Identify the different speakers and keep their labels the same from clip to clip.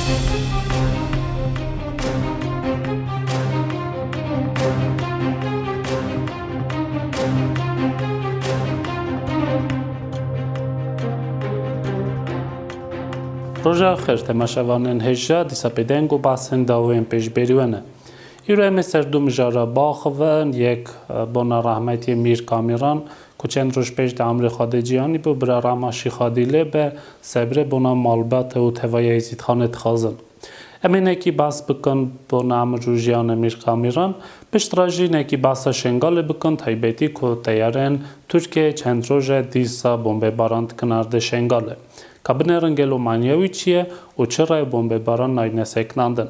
Speaker 1: Roja xert temaşevanên hêja dîsapêdeng û basên dawên pêşbêrî ne. Îro em ê serdû mijara baxivin yek bona rahmetiyê Mîr Kamîran ku çend roj pêş di Amrê Xwedeciyanî bû bira Ramaşî Xadîlê be sebrê bona malbate û tevaya Êzîdxanê dixwazin. Em ê nekî bas bikin bona Amrûjiyana Mîr Kamîran, piştre jî nekî basa Şengalê bikin taybetî ku teyarên Tirkiyeyê çend roje dîsa bombêbaran dikin erdê Şengalê. Ka binêrin gelo manyawî çi ye û çi raya bombêbaran nayîne seknandin.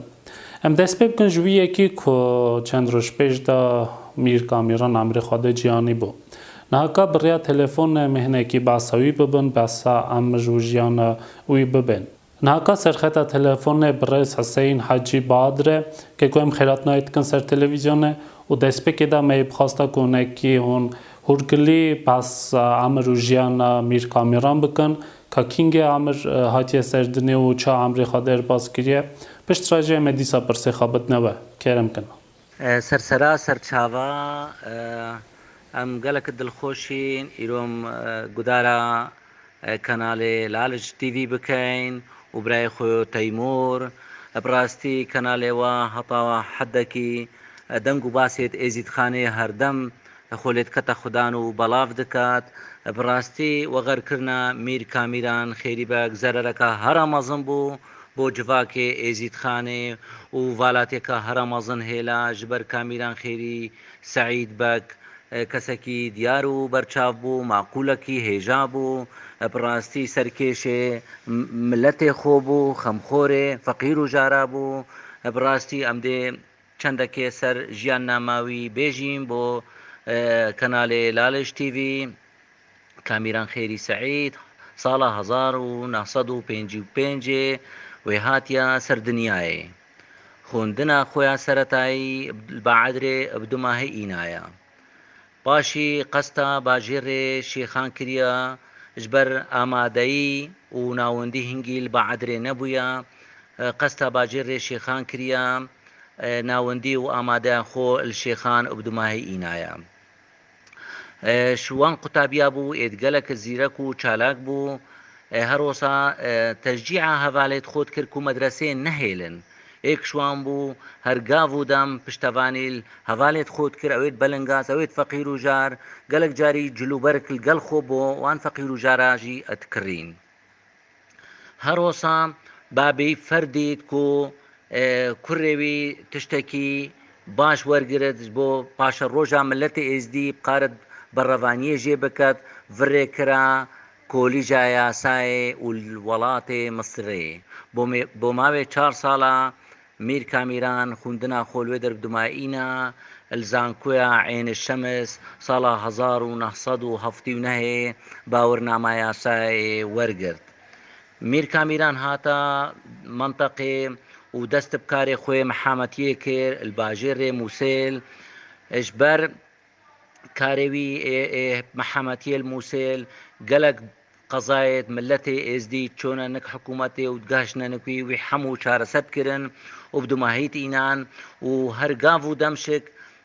Speaker 1: Em dest pê bikin ji wî yekî ku çend roj pêş de Mîr Kamîran Amrê Xwedeciyanî bû. Nihaka bi rêya telefonê em ê hinekî basa wî bibin, besa Amrûjiyana wî bibin. Nihaka serxeta telefonê bi rêz Heseyîn Hecî Badirê ke ku em xêratnayê dikin ser televîzyonê û destpêkê de me bixwasta ku hinekî hûn hûrgilî besa Amrûjiyana Mîr Kamîran bikin ka kîngê Amr hatiye serdinê û ça Amrê Xwedê erbas kiriye. Piştre jî em ê dîsa pirsê xwe bidine we. Kêrem kin.
Speaker 2: Sersera serçava em gelek dilxweşîn îro em gudara kanalê Lalic TV bikeyn û birayê xwe Teymûr bi rastî kanalê we heta hedekî deng û basê Êzîdxanê herdem xwe lê dikete xudan û belav dikat. Bi rastî wegerkirina Mîr Kamîran xêrî bek zerereka hera mezin bû bo civakê Êzîdxanê û valateka hera mezin hêla ji ber Kamîran xêrî Seîd bek kesekî diyar û berçav bû, maqûlekî hêja bû, bi rastî serkêşê milletê xwe bû, xemxorê, feqîr û jara bû. Bi rastî em dê çendekê ser jiyannama wî bêjîm bo kanalê Lalic TV. Kamîran xêrî Seîd sala 1955 wê hatiye ser dinyayê. Xwendina xwe ya seretayî Baedrê bi du mahê înaya. Paşî qesta bajêrê Şêxan kiriye ji ber amadeyî û nawendî hingî li Baedrê nebûye. Qesta bajêrê Şêxan kiriye nawendî û amadeya xwe li Şêxan bi du mahê înaya. Şiwan qutabiya bû êd gelek zîrek û çalak bû. Her wisa teşcî'a hevalê xwe dikir ku medreseyên nehêlin. Êk şiwan bû her gav û dem piştevanî hevalê xwe dikir ew ê belingaz, ew ê feqîr û jar, gelek carî cilûberek li gel xwe bo wan feqîr û jara jî dikirîn. Her wisa babê ferdê ku kurê wî tiştekî baş wergirit ji bo paşa roja milletê êzdî bikaret berrevaniyê jê biket virê kira kolîja yasayê û welatê Misrê. Bo mavê 4 sala Mîr Kamîran xwendina xwe li wê der bi du mahê îna li zankoya Ên Şems sala 1979 bawirnama yasayê wergirt. Mîr Kamîran hata menteqê û dest bi karê xwe mehametiyê kir li bajêrê Mûsêl ji ber karê wî mehametiyê li Mûsêl gelek qezayê milletê êzdî çûne nik hikûmetê û digeşne wî wî hemû çareser kirin û bi du mahî înan û her gav û demşik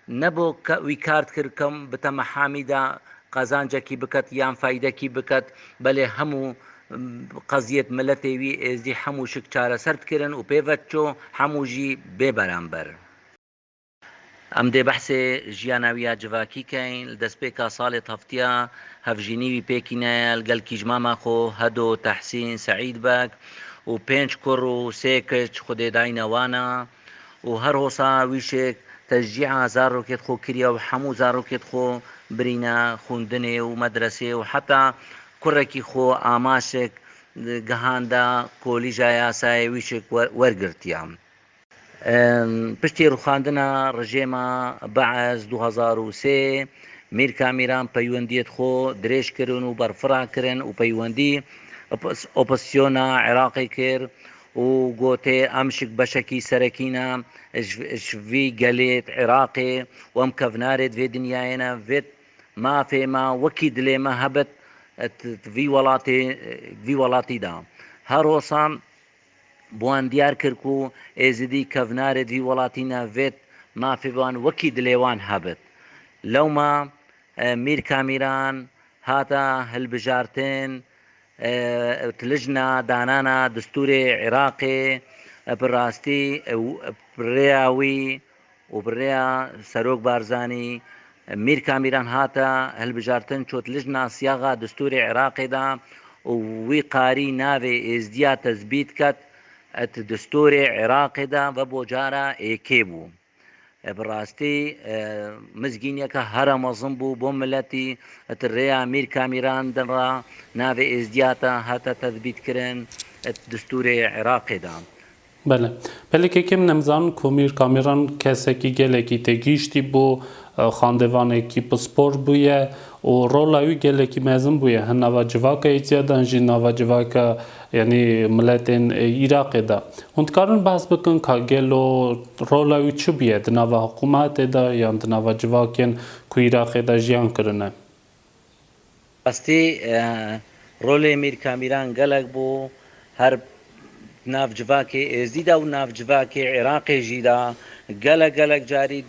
Speaker 2: nebû wî kar dikir bi te mehamî de qazancekî biket yan faydekî biket belê hemû qeziyet milletê wî êzdî hemû şik çareser dikirin û pê veçû hemû jî bê beramber. Em dê behsê jiyana wî ya civakî keyn li destpêka salê heftiya hevjînî wî pêkîne li gel kîjmama xwe Hedo Tehsîn Seîd bek û 5 kur û 3 kiç xwedê dayîne wana û her wisa wîşek teşcî'a zarokê xwe kiriye û hemû zarokê xwe birîne xwendinê û medresê û heta kurekî xwe amaşek gihanda kolîja yasayê wîşek wergirtiye. Piştî rûxandina rejêma Beez 2003 Mîr Kamîran peywendiyê xwe dirêj kirin û berfira kirin û peywendî opozisyona Iraqê kir û gotê em şik beşekî serekîne ji vî gelê Iraqê û em kevnarê divê dinyayê ne vê mafê me wekî dilê me hebit vî welatî da. Her wisa بوان دیار کرد و ئێزدی کەڤنارێتی وڵاتی ناوێت مافێوان وەکی دلێوان هەبێت لەوما میر کامیران هاتە هەلبژارتن تلژنا دانانا دستوری عێراقێ بڕاستی بڕێاوی و بڕێا سەرۆک بارزانی میر کامیران هاتە هەلبژارتن چۆت لژنا سیاغا دستوری عێراقێدا و وی قاری ناوێ ئێزدیا تەزبیت کەت دستوری عێراقێدا بە بۆ جارە ئێکێ بوو بڕاستی مزگینیەکە هەرە مەزم بوو بۆ ملەتی ڕێیا میر کامیران دەڕا ناوێ ئێزدیاتە هاتە تەزبیتکردن دستوری عێراقێدا
Speaker 1: بله پلکێکم نەمزان کۆمیر کامیران کەسێکی gelekî têgîştî بۆ xandêvanekî pispor bûye û rola wî gelekî mezin bûye hin nava civaka Êziyadan jî nava civaka yanî miletên Îraqê de hûn dikarin behs bikin ka gelo rola wî çi bûye di nava hikûmetê de yan di nava civakên ku Îraqê de jiyan kirine
Speaker 2: ڕاستی ڕۆلێ میر کامیران gelek بوو هەر ناوجڤاکێ ئێزیدا و ناوجڤاکێ عێراقێژیدا gelek جاری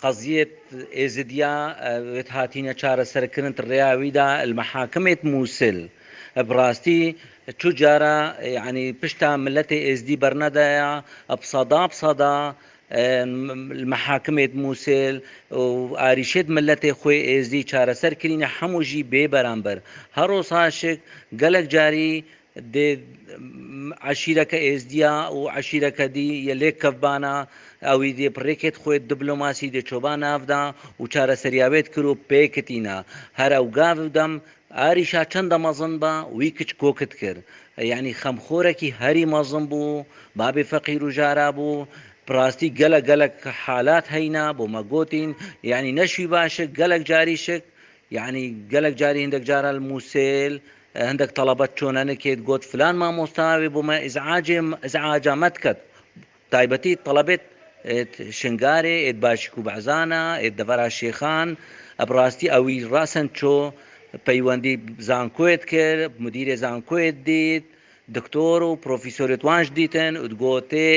Speaker 2: قەزیەت ئێزدیا هاتینە چارەسەرکردن ڕێاویدا المەحاکمێت مووسل بڕاستی چو جارە یعنی پشتا ملەتێ ئێزدی بەرنەدایە بسەدا المەحاکمێت مووسل و ئاریشێت ملەتێ خۆی ئێزدی چارەسەر کرینە هەمووژی بێ بەرامبەر هەڕۆساشک gelek جاری عشیرەکە ئێزدیا و عشیرەکە دی یەلێک کەڤبانە ئەوی دێ پڕێکێت خۆێت دیبلۆماسی دێچۆبان نافدا و چارەسەریاوێت کرد و پێکتینە هەر ئەو گاودەم ئاریشا چەندە مەزن بە وی کچ کۆکت کرد یعنی خەمخۆرەکی هەری مەزن بوو بابێ فەقیر و ژارا بوو پڕاستی gelek حالات هەینا بۆ مەگۆتین یعنی نەشوی باشە gelek جاریشک یعنی gelek جاری هەندێک جارە مووسێل هەندێک تەڵەبەت چۆنەنەکێت گوت فلان مامۆستاوێ بۆمە ئزعاجە مەتکەت تایبەتی تەڵەبێت شنگارێ ئێت باشیک و بەعزانە ئێت دەڤەرا شێخان ئەبڕاستی ئەوی ڕاسەن چۆ پەیوەندی زانکۆیت کرد مدیرێ زانکۆیت دیت دکتۆر و پرۆفیسۆرێت وانش دیتن وتگۆتێ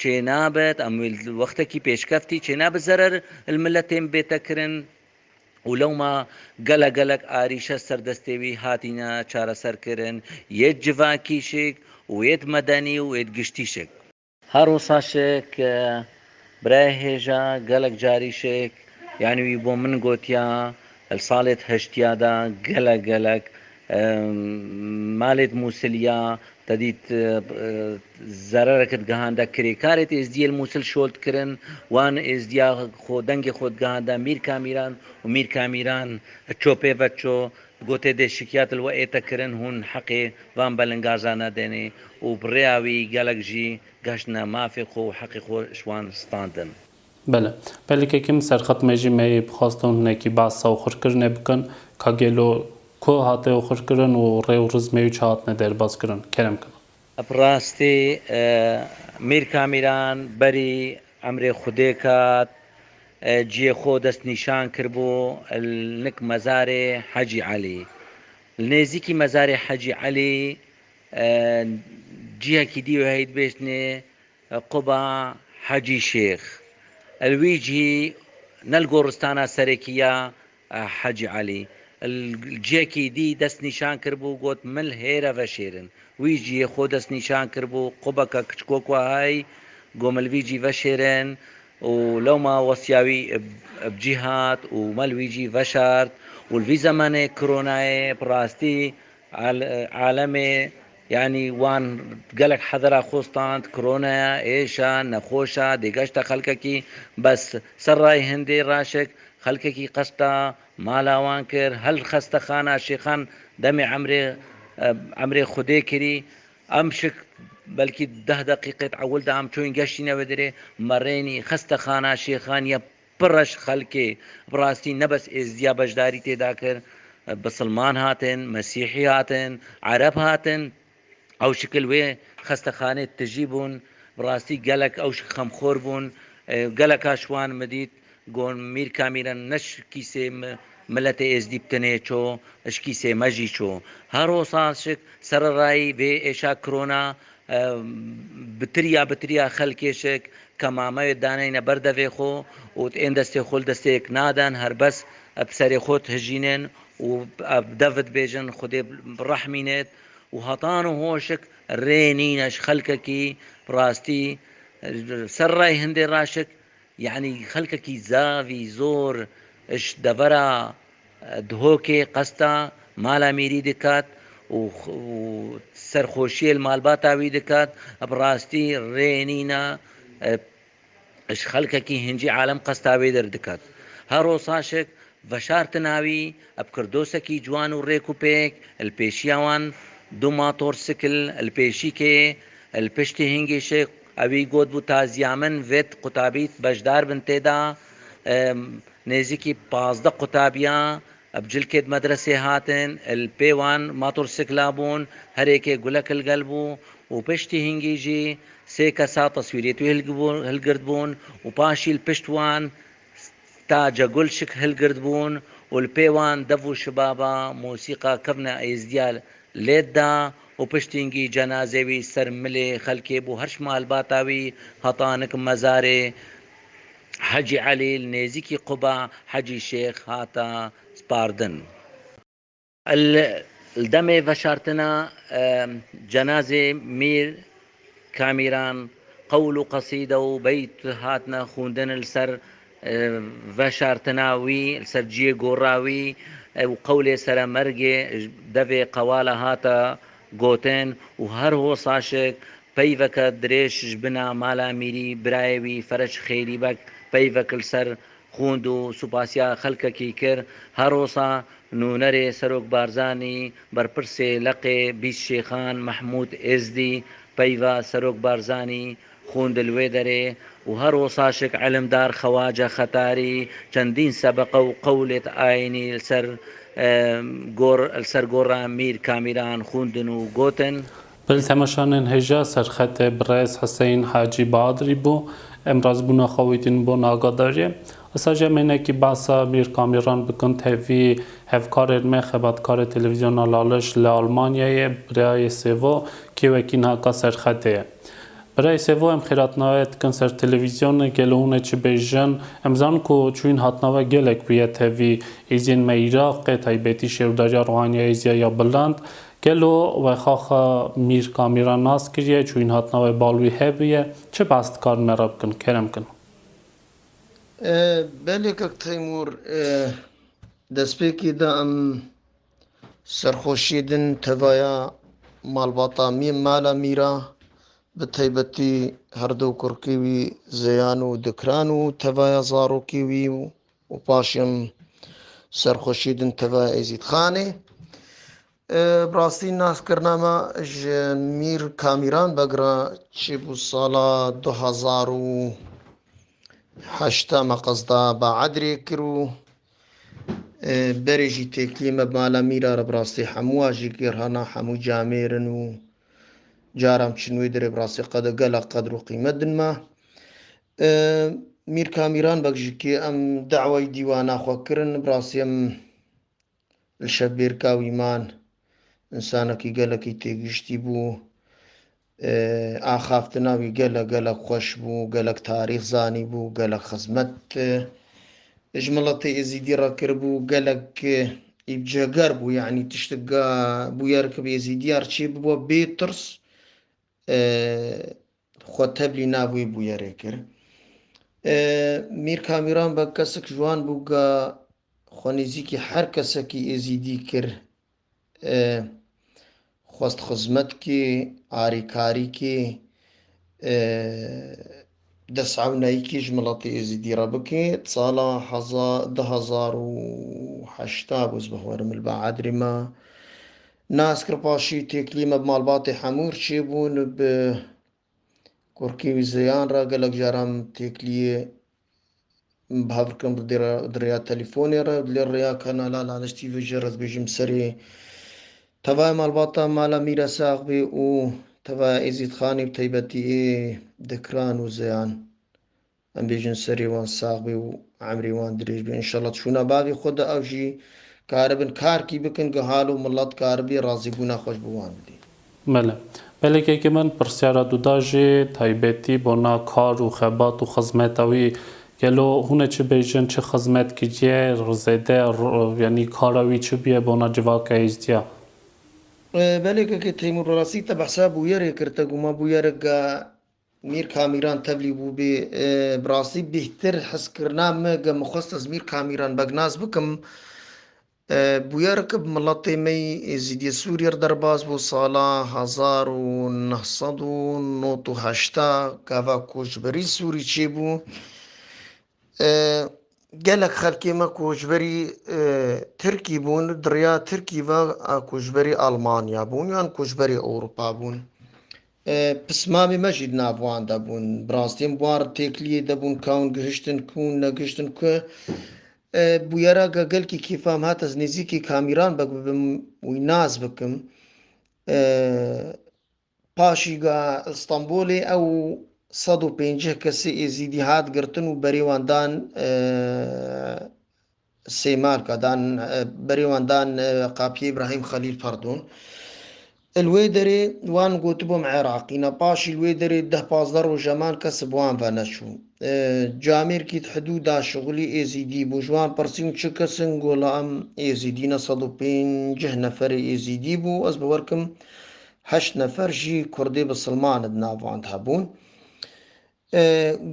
Speaker 2: چێ نابێت ئەم وەختێکی پێشکەفتی چێ نابێت زەرەر الملەتێن بێتەکردن و لەوما gelek ئاریشە سەردەستێوی هاتینە چارەسەرکردن یەک جڤاکیشێک و یەک مەدەنی و یەک گشتیشێک هەروساشێک برای هێژە gelek جاریشێک یعنی بۆ من گوتیا ساڵێت هەشتیادا gelek مالێت مووسلیا تەدیت زەرەرەکەت گەهاندا کرێکارێت ئێزدیە مووسل شۆلتکردن وان ئێزدیا خۆ دەنگی خۆت گەهاندا میر کامیران و میر کامیران چۆپێڤەت چۆ گوتێ دێ شکیات الوە ئێتەکردن هون حەقێ وان بەلەنگازانە دێنێ و بڕێاوی gelek ژی گەشتە مافێ خۆ و حەقی خۆ شوان ستاندن
Speaker 1: بله پلکێکم سەرخەتمێژی مەیە بخواستن هەنێکی باسە و خورکردنێ بکەن کا گێلۆ کۆ هاتێ و خورکردن و ڕێ و ڕزمێوی چاتنە دەربازکردن کەرەمکن
Speaker 2: بڕاستی میر کامیران بەری ئەمرێ خودێ کات جیێ خۆ دەست نیشان کرد بۆ نک مەزارێ حەجی عەلی نێزیکی مەزارێ حەجی عەلی جیەکی دیوە هەیت بێشتنێ قوبا حەجی شێخ الویجی نەل گۆڕستانە سەرێکیە حەجی عەلی جێکی دی دەست نیشان کرد بوو گوت مل هێرە ڤەشێرن ویجیە خۆ دەست نیشان کرد بوو قوبەکە کچکۆکوهای گۆمەلویجی ڤەشێرن و لەوما وەسیاوی بجیهات و مەلویجی ڤەشارد و الوی زەمانێ کۆرۆنایێ بڕاستی عالەمێ یعنی وان gelek حەدەرا خۆستاند کۆرۆنایە ئێشە نەخۆشە دێگەشتە خەڵکەکی بەس سەرڕای هەندێ ڕاشک خەڵکێکی قەستە مالاوان کرد هەل خەستەخانە شێخان دەمێ ئەمرێ خودێ کردی ئەم شک بەلکی 10 دقیقێت ئەوەلدا ئەم چۆین گەشتینەوە درێ مەڕێنی خەستەخانە شێخانیە پڕەش خەڵکێ بڕاستی نەبەس ئێزدیا بەشداری تێدا کرد بسلمان هاتن مەسیحی هاتن عەرەب هاتن ئەو شکل وێ خەستەخانێت تژی بوون بڕاستی gelek ئەو خەمخۆر بوون geleka شوان مدیت گۆن میر کامیران نەشکی سێ ملەتە ئێزدی بتنێ چۆ شکی سێ مەژی چۆ هەرۆساشک سەرڕایی بێ ئێشا کۆرۆنا بتریا خەلکێشێک کە مامەوێت دانەینە بەردەvê خۆ و ئێن دەستێ خۆل دەستێک نادان هەر بەس بسەرێ خۆت هژینێن و دەvت بێژن خودێ ڕەحمینێت و هەتان و هۆشک ڕێنینەش خەلکەکی ڕاستی سەر ڕای هەندێ ڕاشک یعنی خەلکەکی زاوی زۆر اش دەڤەرە دهۆکێ قەستا مالا میری دکات و سەرخۆشیە مالباتاوی دکات بڕاستی ڕێنینە اش خەلکەکی هەنجی عالم قەستاوێ دەردکات هەرۆ ساشک بەشارتناوی ئەبکردۆسەکی جوان و ڕێک و پێک ئەلپێشیاوان دوو ماتۆر سکل ئەلپێشیکێ ئەلپشتی هنگێشێک ئەوی گۆت بوو تازیامن vێت قوتابیت بەشدار بن تێدا نێزیکی 15 قوتابیە ئەبجلکێت مەدرسێ هاتن پێوان ماتۆر سکلا بوون هەرێکێ گولەکل گەل بوو و پشتی هنگیژی سێ کەسا تەسویرێتوی هەلگرت بوون و پاشیل پشتوان تاجە گولشک هەلگرت بوون و پێوان دەڤ و شبابە مۆسیقا کەبنە ئەیزدیا لێتدا و پشتینگی جەنازەوی سەر ملێ خەلکێ بوو هەرش مالباتاوی هەتانک مەزارێ حەجی عەلی نێزیکی قوبا حەجی شێخ هاتە سپاردن دەمێ بەشارتنە جەنازێ میر کامیران قەول و قەسیدە و بەیت هاتنە خوندن لەسەر بەشارتناوی لەسەر جێ گۆڕاوی و قەولێ سەرە مەرگێ دەvê قەوالە هاتە گۆتن و هەر هۆساشک پەیڤەکە درێژش بنا مالا میری برایەوی فەرەج خێری بەک پەیڤەک لەسەر خوند و سوپاسیا خەلکەکی کرد هەرۆسا نونەرێ سەرۆک بارزانی بەرپرسێ لەقێ بیست شێخان مەحموود ئێزدی پەیڤە سەرۆک بارزانی خوندلوێ دەرێ و هەرۆساشک علمدار خەواجە خەتاری چەندین سەبقە و قەولێت ئاینی لەسەر گۆڕا میر کامیران خوندن و گۆتن
Speaker 1: بل تەماشانên hêja serxetê Birêz Hesên Hacî Badrî bû em razbûna xewîtîn bo agadariyê esa jemenekî behsa Mîr Kamîran bikin tevî hevkarên me xebatkarê televîzyona Laliş li Almanyayê Birayê Sêvo kêwekî nihaka serxetê ye. Birayê Sêvo em xêratname dikin ser televîzyonê gelo hûn çi bêjin em zanin ku çûyîn hatnava gelek bûye tevî êziyên me Iraqê taybetî Şêwdariya Ruhaniya Êziya ya Biland gelo wexaxa Mîr Kamîran nas kiriye çûyîn hatnava balwî hebûye çi behs dikarin me re bikin kerem kin
Speaker 3: Belêkek Teymûr destpêkê de em serxweşiyê din tevaya malbata mala mîra bi taybetî herdow kurkê wî zeyan û dikran û tevaya zarokê wî û paşên serxweşiyê din tevaya Êzîdxanê Birastî naskirina me ji Mîr Kamîran vegira çêbû sala 2008 me qezda Baedrê kir û berê jî têkiliyê me mala mîra re birastî hemû jî gêrhana hemû camêrin û caram çin wê derê birastî gelek qedr û qîmet din me Mîr Kamîran vek ji kê em dewayê dîwana xwe kirin birastî em li şevbêrka wîman insanekî gelekî têgiştî bû axaftina wî gelek xweş bû gelek tarîx zanî bû gelek xizmet ji miletê Êzîdî re kiribû gelek îbceger bû yanî tiştek bûye ki bi Êzîdiya re çê bibe bê tirs xwe teblî nav wê bûyerê kir Mîr Kamîran vek kesek ciwan bû ka xwe nêzîkî her kesekî Êzîdî kir xwest xizmet kê arîkarî kê destewneîkê ji miletê Êzîdî re bike sala 2008 bûzbihwerim li Baedrê me nas kir paşî têkiliyê me bi malbatê hemû re çêbûn bi kurkê wî zeyan re gelek caran têkiliyê hev dikim di rêya telîfonê re lê rêya kanala Laliş TV jî ez dibêjim serê tevaya malbata mala Mîr e saxbê û tevaya Êzîdxanê bi taybetî dikran û zeyan em bêjin serê wan saxbê û emrê wan dirêj bê înşallah çûna bavê xwe de ew jî karibin karkî bikin ku hal û millet karibî razîbûna xweş bi wan bidê
Speaker 1: Mele بله که من پرسیارا دوداجی تایبتی بنا کار و خبات و خدمتاوی گلو هونه چه بیجن چه خدمت کیه روزیده یعنی کاراوی چه بیه بنا جواکه ایستیا
Speaker 3: بله که تیمور راسی تا بحثا بویره کرده گما بویره میر کامیران تبلی بو به براسی بهتر حس کرنا مگه مخصص میر کامیران بگناز بکم بویره که بملطه می زیدی سوریه در باز بو سالا 1998 کاوا کوچبری سوری چی بو gelek xelkê me koçberî Tirkî bûn, diriya Tirkî ve koçberî Almanya bûn yan koçberî Ewropa bûn. Pismamê me jî di nav wan de bûn. Bi rastî wan têkliyê de bûn ka hûn gihiştin ku hûn negihiştin ku bûyera gelkî kêfam hat ez nêzîkî kamîran bek bibim wî naz bikim. Paşî ga İstanbulê ew 150 kesê êzîdî hat girtin û berê wan dan Sêmarka dan berê wan dan Qapiyê İbrahîm Xelîl pardon. Li wê derê wan gotibû em Iraqî ne paşî li wê derê 10-15 rojaman kes bi wan ve neçû. Camêrkî di hidûda şixulî êzîdî bû ji wan pirsîm çi kesin gola em êzîdî ne 150 neferê êzîdî bû ez biwerkim 8 nefer jî Kurdê bi Silmanê di nav wan de hebûn.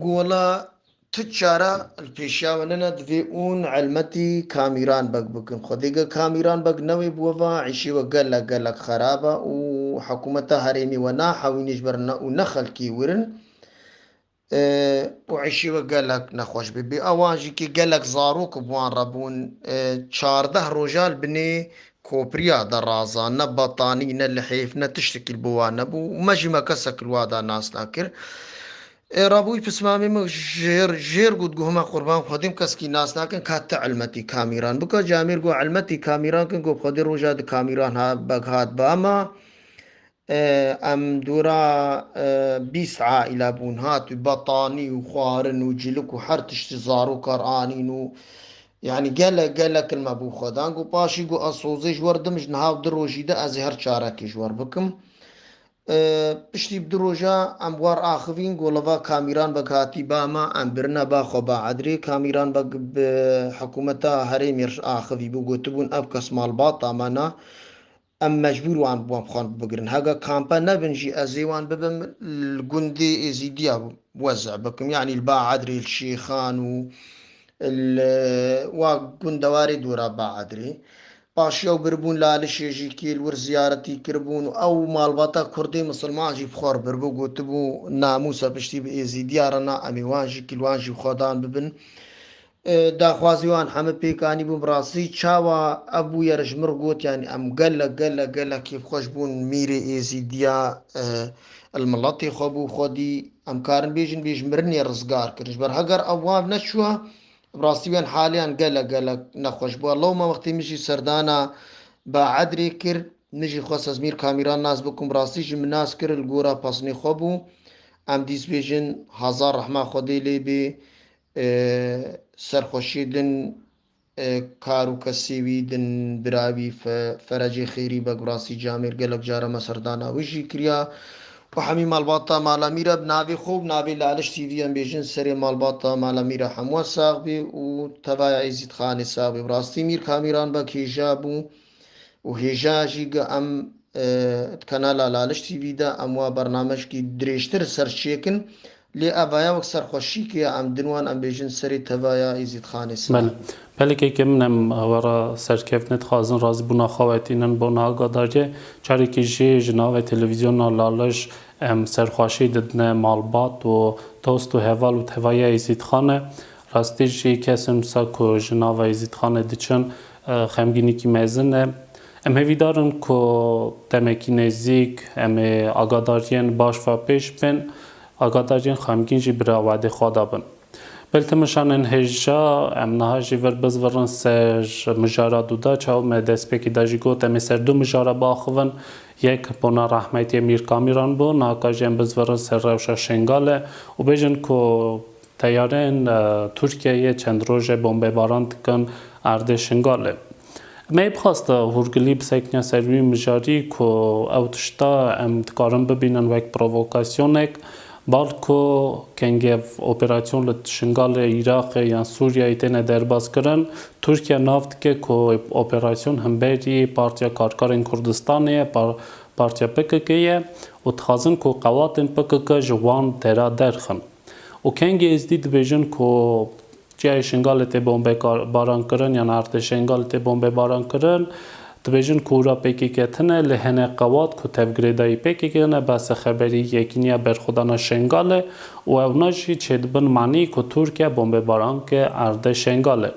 Speaker 3: Gola ti çara li pêşiya we nene divê ûn elmetî kamîran bek bikin. Xwedê ge kamîran bek newê bû ve îşê we gelek gelek xerab e û hikûmeta herêmî we naxewînî ji ber û ne xelkî wirin û îşê we gelek nexweş bê. Bê ewan jî kê gelek zarok bi wan re bûn 14 roja li binê kopiriya de razan ne betanî ne lihêf ne tiştekî li bo wan nebû û me jî me kesek li wa da nas nakir. Rabûyî pismamê me jêr got gohma qurban xwedîm keskî nas nakin ka te elmetî kamîran bike. Camêr got elmetî kamîran kin got xwedê roja di kamîran bek hat be ama em dora 20 aîle bûn hatû betanî û xwarin û cilik û her tiştî zarokar anîn û yani gelek gelekin me bû xwedan got paşî got ez sozê ji wer dim ji nihav di rojî de ez ê her çarekê ji wer bikim. Piştî bi du roja em war axivîn golava kamîran bek hatî be ama em birine ba xwe Baedrê kamîran bek bi hikûmeta herêmê axivî bû gotibûn ev kes malbata me ne em mecbûr wan bi wan bixwan bigirin. Hege kampa nebin jî ez ê wan bibim li gundê êzîdiya wezî bikim yani li Baedrê li Şêxan û wa gundewarê dora Baedrê. Paşî ew biribûn lalişê jî kê li wir ziyaretî kiribûn û ew malbata Kurdê Misilman jî bixwar biribû gotibû namûsa piştî bi êzîdiya re na em ê wan jî kîl wan jî xwedan bibin. Daxwazî wan hemû pêkanî bûn bi rastî çawa ev bûye ji mir got yani em gelek gelek gelek kêfxweş bûn mîrê êzîdiya li miletê xwe bû xwedî em karin bêjin bê ji mirinê rizgar kirin ji ber heger ew wan neçûye bi rastî wên haliyan gelek gelek nexweş bû. Lewma wextê min jî serdana Baedrê kir min jî xwest ez mîr kamîran nas bikim bi rastî jî min nas kir li gora pesnê xwe bû em dîstbêjin hezar rehma Xwedê lê bê serxweşiyê din kar û kesê wî din bira wî Ferecê Xêrî bek bi rastî Camêr gelek cara me serdana wî jî kiriya û hemî malbata Malamîr e bi navê xwe û bi navê Laliş TV em bêjin serê malbata Malamîr e hemû sax bê û tevaya Êzîdxanê sax bê. Bi rastî mîr kamîran bek hêja bû û hêja jî ge em kanala Laliş TV de em wa bernamejekî dirêjtir serçêkin lê evaya wek serxweşîkê em din wan em bêjin serê tevaya Êzîdxanê sax.
Speaker 1: Belki ki min em wara serkevnet xwazin razîbûna xewetînin bona agadarê careke jî ji navê televîzyona Laliş em serxweşî didine malbat û dost û heval û tevaya Êzîdxanê rastî jî kesin wisa ku ji nava Êzîdxanê diçin xemgînîkî mezin e. Em hevîdarin ku demekî nêzik em ê agadariyên baş ve pêş bin agadariyên xemgîn jî bira wedê xwe de bin. Beltemişanên hêja em niha jî vir bizvirin ser mijara duda çaw me destpêkî de jî got em ê ser du mijara biaxivin yek bona rehmetiye Mîr Kamîran bû naka jî em bizvirin ser rewşa Şengalê û bêjin ku teyarên Tirkiyeyê çend roj e bombebaran dikin erdê Şengalê. ما بخواست هرگلی بسیکنیا سروی مجاری که او تشتا ام تکارم ببینن وک پرووکاسیونک بالکو کنگه اپراسیون لشنگال عراق یا سوریه ایتن درباز کردن ترکیه نافت که اپراسیون هم بری پارتیا کارکارین کردستانیه پارتیا پککیه و تخازن که قواتن پکک جوان ترا درخن و کنگه ازدی دویژن که جای شنگال تی بمب باران کردن یا نارت شنگال تی بمب باران کردن دویژن کورا پیکی کتنه لحنه قوات که تفگریدایی پیکی کنه بس خبری یکینیا برخودانا شنگاله و اوناشی چیدبن معنی که ترکیه بمب باران که ارده شنگاله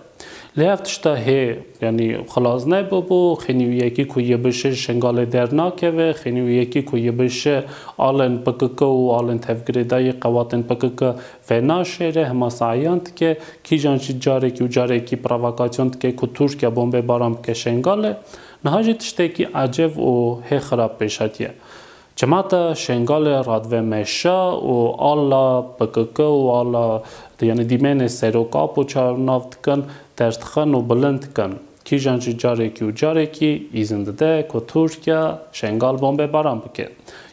Speaker 1: لیفتشتا هی یعنی خلاص نبو خنیو یکی که یه بشه شنگال درناکه و خنیو یکی که یه بشه آلن پکک و آلن تفگریدای قواتن پکک فنا شیره همه سعیانت که کی جانشی جاره کی و جاره کی پرووکاسیونت که ترکیه بمب باران که شنگاله نهاجی تشتکی عجب و هی خراب پیشتیه جماعت شنگال رادوه مشا و آلا پکک و آلا یعنی دیمن سروکاپ و چارنافت کن درتخن و بلند کن کی جانشی جاره کی و جاره کی ایزنده که ترکیه شنگال بمب باران بکن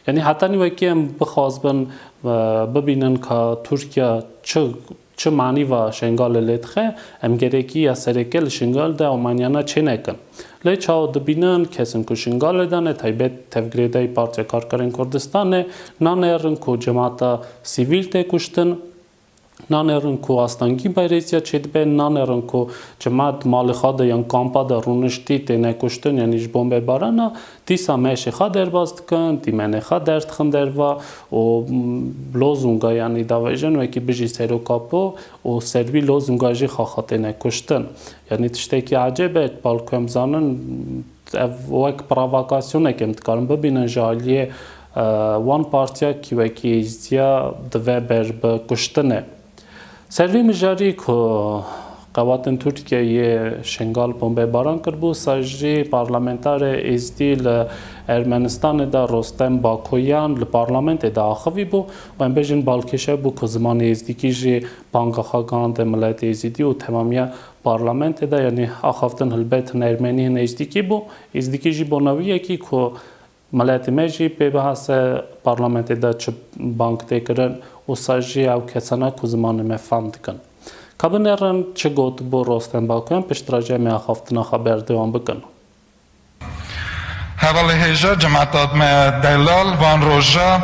Speaker 1: یعنی حتی نیوکی هم بخواستن ببینن که ترکیه چه معنی و شنگال لیتخه ام گرکی یا سرکل شنگال ده اومانیانا چه نکن لی چاو دبینن کسن که شنگال دانه تایبت تفگریدای پارتیا کارکارین کردستانه نانیرن که جماعت سیویل ته کشتن نانیرن که آستانگی بایریزیا چید به نانیرن که جماعت مال خواده یا کامپا در رونشتی ته نکشتن یعنی بمب بارانا دیسا میشه خواه در باست کن دیمنه خواه درد خن در و لوزونگا یعنی داویجن و اکی بجی سیرو کاپو و سروی لوزونگا جی خواهاته نکشتن یعنی تشتی که عجبه بالکو امزانن وک پرووکاسیونه که امتکارن ببینن جالیه وان پارتیا کی وکی ازدیا دوه بر بکشتنه سروی مجاری که قواتن ترکیه شنگال بمب باران کرد بود سجی پارلمانتار ازدی ارمنستان دا رستم باکویان لپارلمانت دا آخوی بود و ام بجن بالکشه بود که زمان ازدی که جی بانگا خاگان دا ملت ازدی و تمامیه پارلمانت دا یعنی آخوفتن هلبت ارمنی ازدی که بود ازدی که جی بانویه که ملت مجی به بحث پارلمانت دا چه بانک تکرن و سجی او کسانه که زمان مفهمد کن کابنرن چه گوت بو رستم باکویان پشتراجه می آخافتنا خبر دوام بکن
Speaker 4: حوالی هجا جماعتات میں دلال وان روژا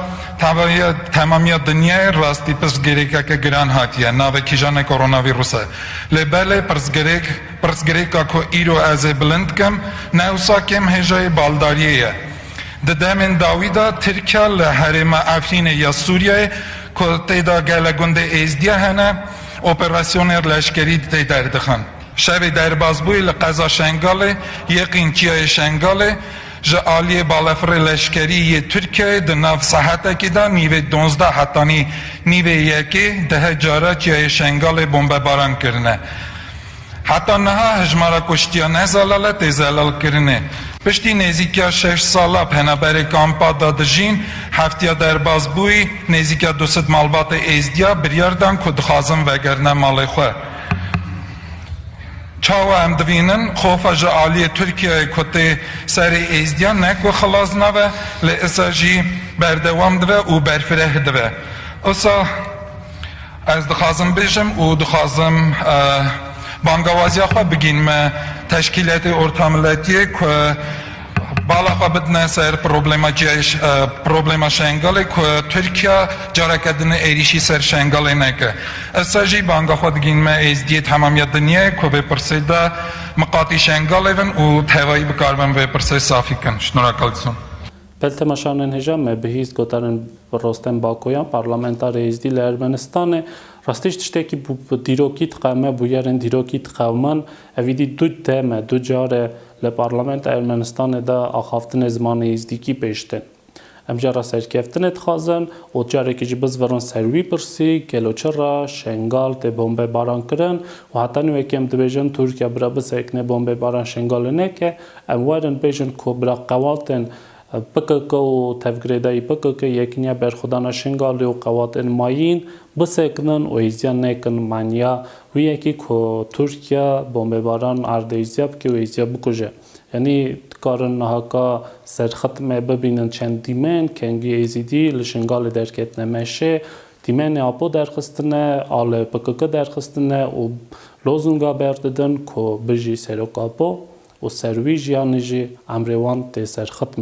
Speaker 4: تمامی دنیا راستی پرسگریکا که گران هاتیه ناوه کیجان کرونا ویروسه لباله پرسگریکا که ایرو از بلند کم نوسا کم هجای بالداریه ددامن داویدا ترکیه لحرم افرین یا سوریه که تیدا گلگنده ازدیه هنه اپراسیونر لشکری تیدر دخن شب در بازبوی لقضا شنگاله یقین چیای شنگاله جالی بالافر لشکری ترکیه دناف صحته که دا نیوه 12 حتانی نیوه یکی ده جارا چیای شنگاله بمب باران کرنه حتی نها هجمارا کشتیا نزالاله تزالال کرنه پشتی نزیکیا 6 سالا پنابر کامپا دادجین هفتیا در بازبوی نزیکیا 200 مالبات ازدیا بریاردان که دخوازم وگرنه مال خواه چاو هم دوینن خوفا جالی ترکیه کتی سر ازدیا نکو خلاص نوه لئسا جی بردوام دوه و برفره دوه اصا از دخوازم بیشم و دخوازم بانگوازی خواه بگین تشکیلات ارتاملتیه که بالا خواه بدنه سر پروبلما شنگاله که ترکیه جاره کدن ایریشی سر شنگاله نکه اصلا جی بانگا خواه بگین ازدیه تمامیت دنیه که بپرسیده مقاطی شنگاله ون و تهوایی بکاربن بپرسید صافی کن شنورا کالسون
Speaker 1: بلت مشانن هجام بهیست گوترن رستم باکویان پارلمانتار ازدی لارمنستان راستش تشتکی بو دیروکیت قامه بویرن دیروکیت قومان اویدی دو تمه دو جاره لپارلمانت ارمنستان دا آخافتن زمان ازدیکی پیشتن امجارا سرکفتن اتخازن و جاره که جبز وران سروی پرسی کلوچرا شنگال ته بمب باران کرن و حتی نوی که ام دبیجن ترکیه برا بس اکنه بمب باران شنگال نکه ام وارن بیجن که برا قواتن PKK و تفگریدای PKK یکنیا برخودانا شنگالی و قواتن ماین بسکنن و ایزیا نکن مانیا و یکی که ترکیه بمباران اردیزیا بکی و ایزیا بکجه یعنی کارن نهاکا سرخط ما ببینن چند دیمن کنگی ایزیدی لشنگال درکت نمیشه دیمن آپو درخستنه آل PKK درخستنه و لوزونگا برددن که بجی سرکاپو و سروی جیانجی امروان تی سرخط